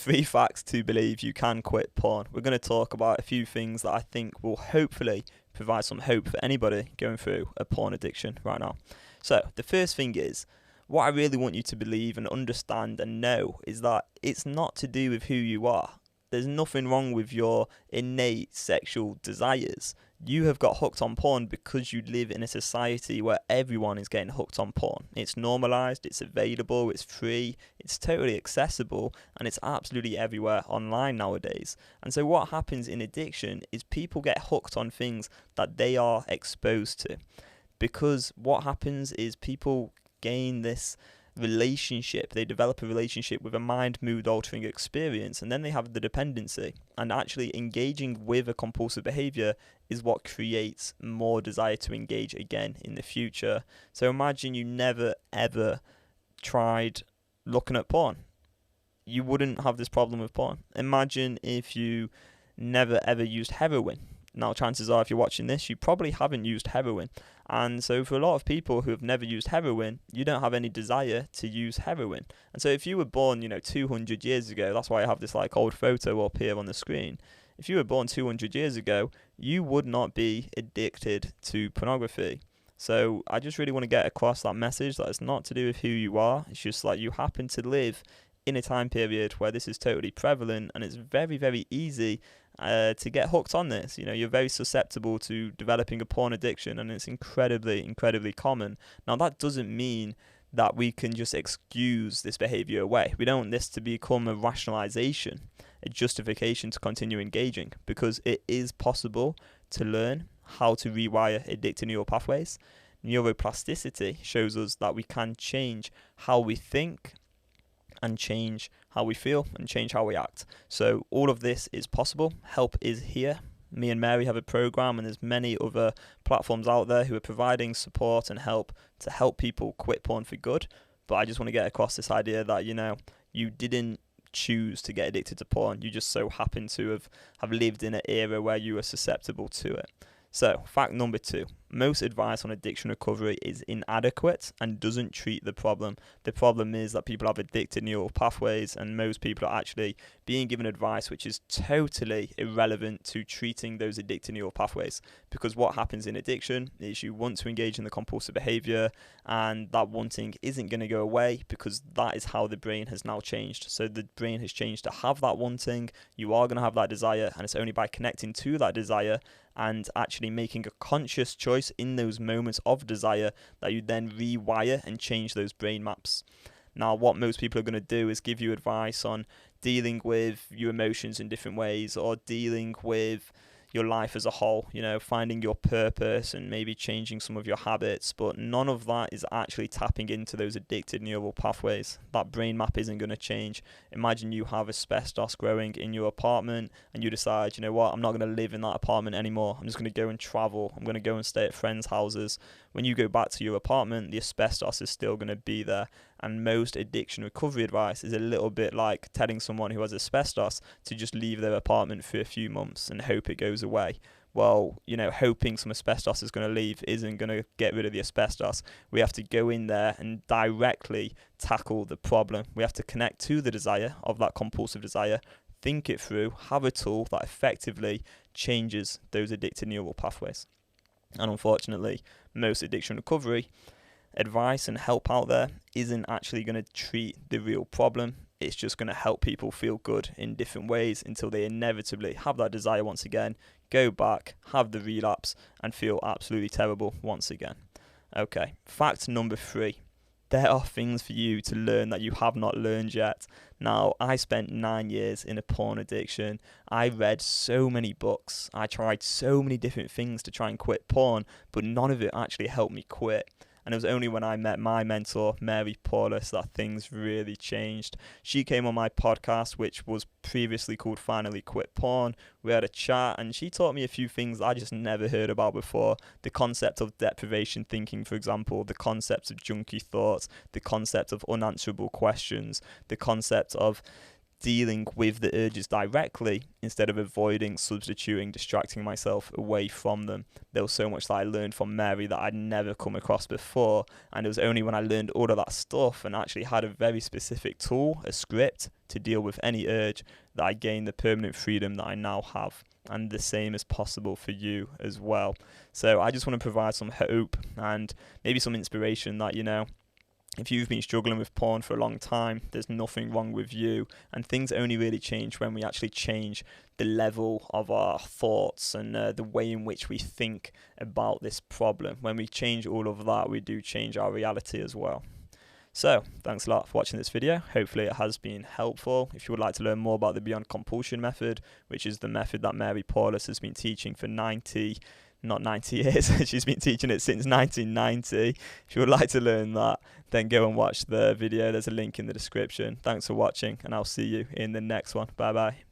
3 facts to believe you can quit porn. We're going to talk about a few things that I think will hopefully provide some hope for anybody going through a porn addiction right now. So, the first thing is, what I really want you to believe and understand and know is that it's not to do with who you are. There's nothing wrong with your innate sexual desires. You have got hooked on porn because you live in a society where everyone is getting hooked on porn. It's normalized, it's available, it's free, it's totally accessible, and it's absolutely everywhere online nowadays. And so what happens in addiction is people get hooked on things that they are exposed to. Because what happens is people gain this relationship, they develop a relationship with a mind mood altering experience, and then they have the dependency, and actually engaging with a compulsive behaviour is what creates more desire to engage again in the future. So imagine you never ever tried looking at porn. You wouldn't have this problem with porn. Imagine if you never ever used heroin. Now, chances are, if you're watching this, you probably haven't used heroin. And so for a lot of people who have never used heroin, you don't have any desire to use heroin. And so if you were born, 200 years ago, that's why I have this old photo up here on the screen. If you were born 200 years ago, you would not be addicted to pornography. So I just really want to get across that message that it's not to do with who you are. It's just like you happen to live in a time period where this is totally prevalent, and it's very, very easy to get hooked on this. You're very susceptible to developing a porn addiction, and it's incredibly, incredibly common. Now, that doesn't mean that we can just excuse this behavior away. We don't want this to become a rationalization, a justification to continue engaging, because it is possible to learn how to rewire addictive neural pathways. Neuroplasticity shows us that we can change how we think and change how we feel and change how we act. So all of this is possible. Help is here. Me and Mary have a program, and there's many other platforms out there who are providing support and help to help people quit porn for good. But I just want to get across this idea that, you didn't choose to get addicted to porn. You just so happen to have lived in an era where you were susceptible to it. So, fact number 2, most advice on addiction recovery is inadequate and doesn't treat the problem. The problem is that people have addicted neural pathways, and most people are actually being given advice which is totally irrelevant to treating those addicted neural pathways. Because what happens in addiction is you want to engage in the compulsive behaviour, and that wanting isn't going to go away because that is how the brain has now changed. So the brain has changed to have that wanting. You are going to have that desire, and it's only by connecting to that desire and actually making a conscious choice in those moments of desire that you then rewire and change those brain maps. Now, what most people are going to do is give you advice on dealing with your emotions in different ways, or dealing with your life as a whole, finding your purpose and maybe changing some of your habits, but none of that is actually tapping into those addicted neural pathways. That brain map isn't going to change. Imagine you have asbestos growing in your apartment, and you decide, I'm not going to live in that apartment anymore. I'm just going to go and travel. I'm going to go and stay at friends' houses. When you go back to your apartment, the asbestos is still going to be there. And most addiction recovery advice is a little bit like telling someone who has asbestos to just leave their apartment for a few months and hope it goes away. Well, hoping some asbestos is going to leave isn't going to get rid of the asbestos. We have to go in there and directly tackle the problem. We have to connect to the desire of that compulsive desire, think it through, have a tool that effectively changes those addictive neural pathways. And unfortunately, most addiction recovery advice and help out there isn't actually going to treat the real problem. It's just going to help people feel good in different ways until they inevitably have that desire once again, go back, have the relapse, and feel absolutely terrible once again. Okay, fact number 3. There are things for you to learn that you have not learned yet. Now, I spent 9 years in a porn addiction. I read so many books. I tried so many different things to try and quit porn, but none of it actually helped me quit. And it was only when I met my mentor, Mary Paulus, that things really changed. She came on my podcast, which was previously called Finally Quit Porn. We had a chat, and she taught me a few things I just never heard about before. The concept of deprivation thinking, for example, the concept of junky thoughts, the concept of unanswerable questions, the concept of dealing with the urges directly instead of avoiding, substituting, distracting myself away from them. There was so much that I learned from Mary that I'd never come across before, and it was only when I learned all of that stuff and actually had a very specific tool, a script, to deal with any urge, that I gained the permanent freedom that I now have. And the same is possible for you as well. So I just want to provide some hope and maybe some inspiration that, if you've been struggling with porn for a long time, there's nothing wrong with you, and things only really change when we actually change the level of our thoughts and the way in which we think about this problem. When we change all of that, we do change our reality as well. So, thanks a lot for watching this video. Hopefully it has been helpful. If you would like to learn more about the Beyond Compulsion method, which is the method that Mary Paulus has been teaching for 90 years, she's been teaching it since 1990. If you would like to learn that, then go and watch the video. There's a link in the description. Thanks for watching, and I'll see you in the next one. Bye bye.